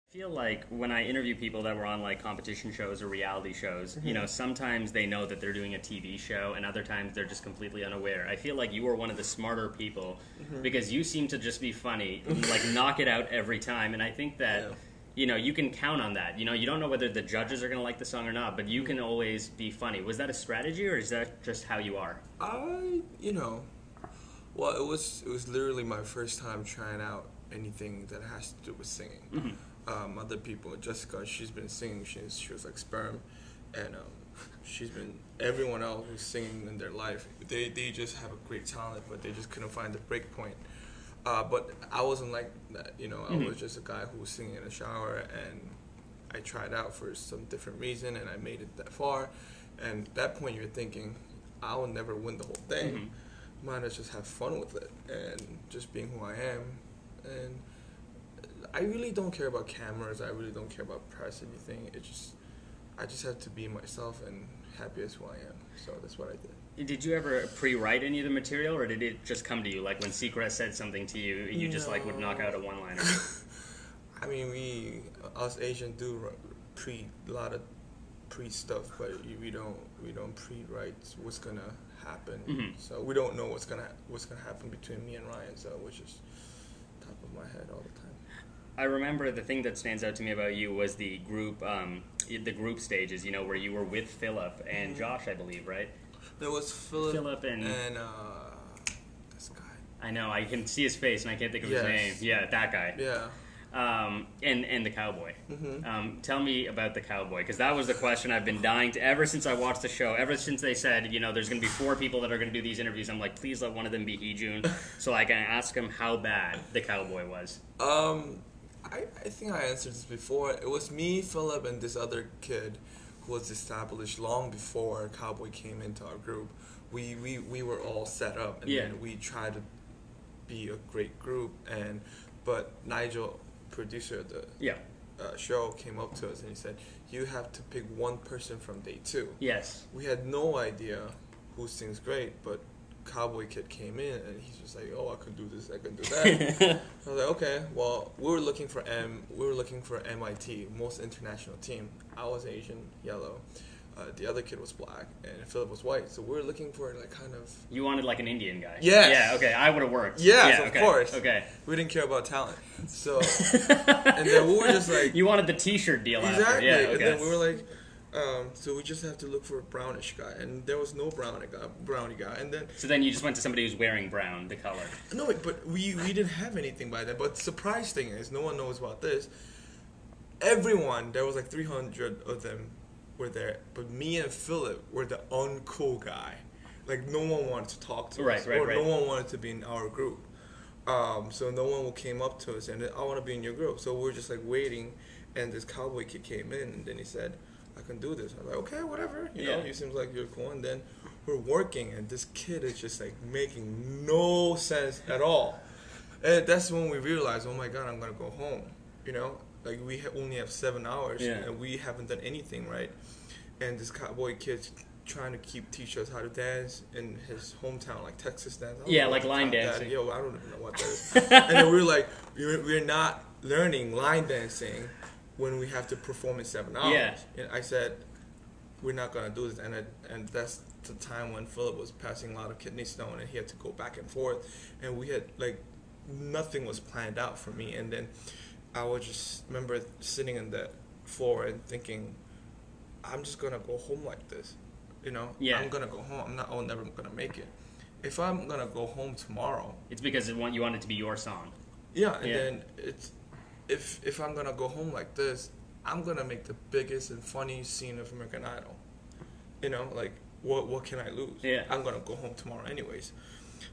I feel like when I interview people that were on like competition shows or reality shows, sometimes they know that they're doing a TV show and other times they're just completely unaware. I feel like you are one of the smarter people because you seem to just be funny and like knock it out every time. And I think that, you can count on that. You don't know whether the judges are going to like the song or not, but you can always be funny. Was that a strategy or is that just how you are? Well, it was literally my first time trying out anything that has to do with singing. Other people, Jessica, she's been singing since she was like sperm, and everyone else who's singing in their life, they just have a great talent, but they just couldn't find the break point. But I wasn't like that, I was just a guy who was singing in the shower, and I tried out for some different reason, and I made it that far. And at that point, you're thinking, I will never win the whole thing. Might as just have fun with it, and just being who I am. And I really don't care about cameras. I really don't care about press, anything. I just have to be myself and happy as who I am. So that's what I did. Did you ever pre-write any of the material, or did it just come to you? Like when Secret said something to you, you just like would knock out a one-liner? I mean, us Asian do a lot of pre-stuff, but we don't pre-write what's gonna happen. So we don't know what's gonna happen between me and Ryan. So which is top of my head all the time. I remember the thing that stands out to me about you was the group stages, where you were with Philip and Josh, I believe, right? There was Philip and this guy. I know, I can see his face and I can't think of his name. Yeah, that guy. Yeah. And the cowboy. Tell me about the cowboy, because that was the question I've been dying to ever since I watched the show. Ever since they said, there's going to be 4 people that are going to do these interviews, I'm like, please let one of them be Heejun, so I can ask him how bad the cowboy was. I think I answered this before. It was me, Philip, and this other kid who was established long before Cowboy came into our group. We were all set up, and then we tried to be a great group. But Nigel, producer of the show, came up to us and he said, "You have to pick one person from day 2." Yes. We had no idea who sings great, but Cowboy Kid came in and he's just like, "Oh, I can do this, I can do that." I was like, "Okay." Well, we were looking for MIT, most international team. I was Asian, yellow. The other kid was black, and Philip was white. So we were looking for like kind of. You wanted like an Indian guy. Yes. Yeah. Okay. I would have worked. Yes, of course. Okay. We didn't care about talent. So, and then we were just like. You wanted the T-shirt deal. Exactly. After. Yeah. Okay. And then we were like. So we just have to look for a brownish guy, and there was no brownie guy, and then. So then you just went to somebody who's wearing brown, the color. No, but we didn't have anything by then. But the surprise thing is, no one knows about this. Everyone, there was like 300 of them, were there, but me and Philip were the uncool guy. Like no one wanted to talk to us, or no one wanted to be in our group. So no one came up to us and I want to be in your group. So we were just like waiting, and this cowboy kid came in, and then he said, "I can do this." I was like, "Okay, whatever." You know, he seems like you're cool. And then we're working, and this kid is just like making no sense at all. And that's when we realized, oh my God, I'm gonna go home. Like we only have 7 hours, and we haven't done anything right. And this cowboy kid's trying to teach us how to dance in his hometown, like Texas dance. Like line dancing. Yo, I don't even know what that is. And then we were like, we're not learning line dancing when we have to perform in 7 hours. Yeah. And I said, we're not going to do this. And that's the time when Philip was passing a lot of kidney stone, and he had to go back and forth. And we had, like, nothing was planned out for me. And then I would just remember sitting on the floor and thinking, I'm just going to go home like this. I'm going to go home. I'm never going to make it. If I'm going to go home tomorrow. It's because you want it to be your song. Yeah. And then it's. If I'm gonna go home like this, I'm gonna make the biggest and funniest scene of American Idol. Like what can I lose? Yeah. I'm gonna go home tomorrow anyways.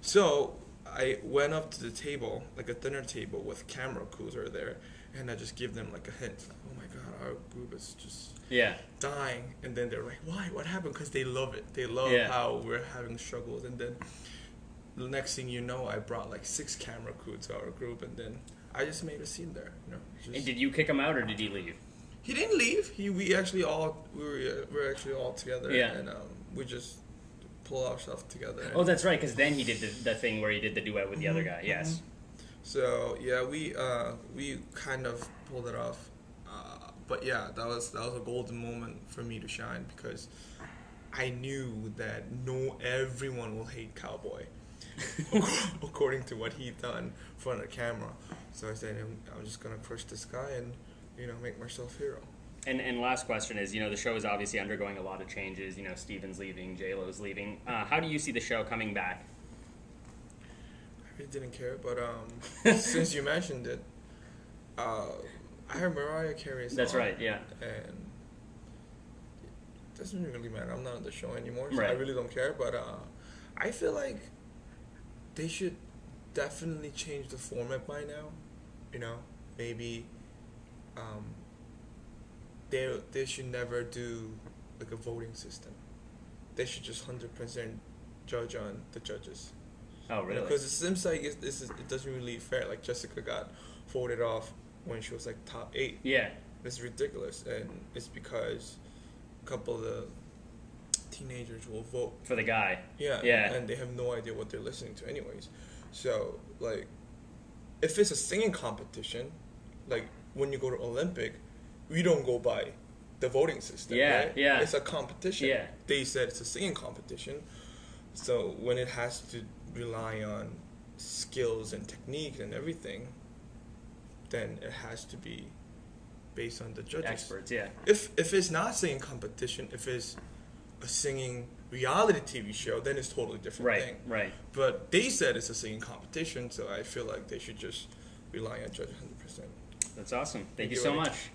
So I went up to the table, like a dinner table with camera crews are there, and I just give them like a hint. Like, oh my God, our group is just dying. And then they're like, why? What happened? Because they love it. They love how we're having struggles. And then the next thing you know, I brought like 6 camera crews to our group, and then I just made a scene there, And did you kick him out, or did he leave? He didn't leave. We were actually all together, and we just pulled our stuff together. Oh, that's right, because then he did the thing where he did the duet with the other guy. Yes. So we kind of pulled it off But yeah, that was a golden moment for me to shine because I knew that everyone will hate Cowboy, according to what he done in front of the camera. So I said, I'm just gonna crush this guy and make myself hero. And last question is, the show is obviously undergoing a lot of changes. Steven's leaving, J-Lo's leaving. How do you see the show coming back? I really didn't care, but since you mentioned it, I heard Mariah Carey's song. That's right, yeah. And it doesn't really matter. I'm not on the show anymore, so right. I really don't care. But I feel like they should definitely change the format by now. Maybe they should never do like a voting system. They should just 100% judge on the judges. Oh, really? Because it seems like it doesn't really fair. Like Jessica got voted off when she was like top 8. Yeah. It's ridiculous, and it's because a couple of the teenagers will vote for the guy. Yeah. Yeah. And they have no idea what they're listening to, anyways. So like, if it's a singing competition, like when you go to Olympic, we don't go by the voting system. Yeah. Right? Yeah. It's a competition. Yeah. They said it's a singing competition, so when it has to rely on skills and technique and everything, then it has to be based on the judges. Experts, yeah. If it's not singing competition, if it's a singing reality TV show, then it's totally different thing. Right. But they said it's a singing competition, so I feel like they should just rely on judges 100%. That's awesome. Thank you so much.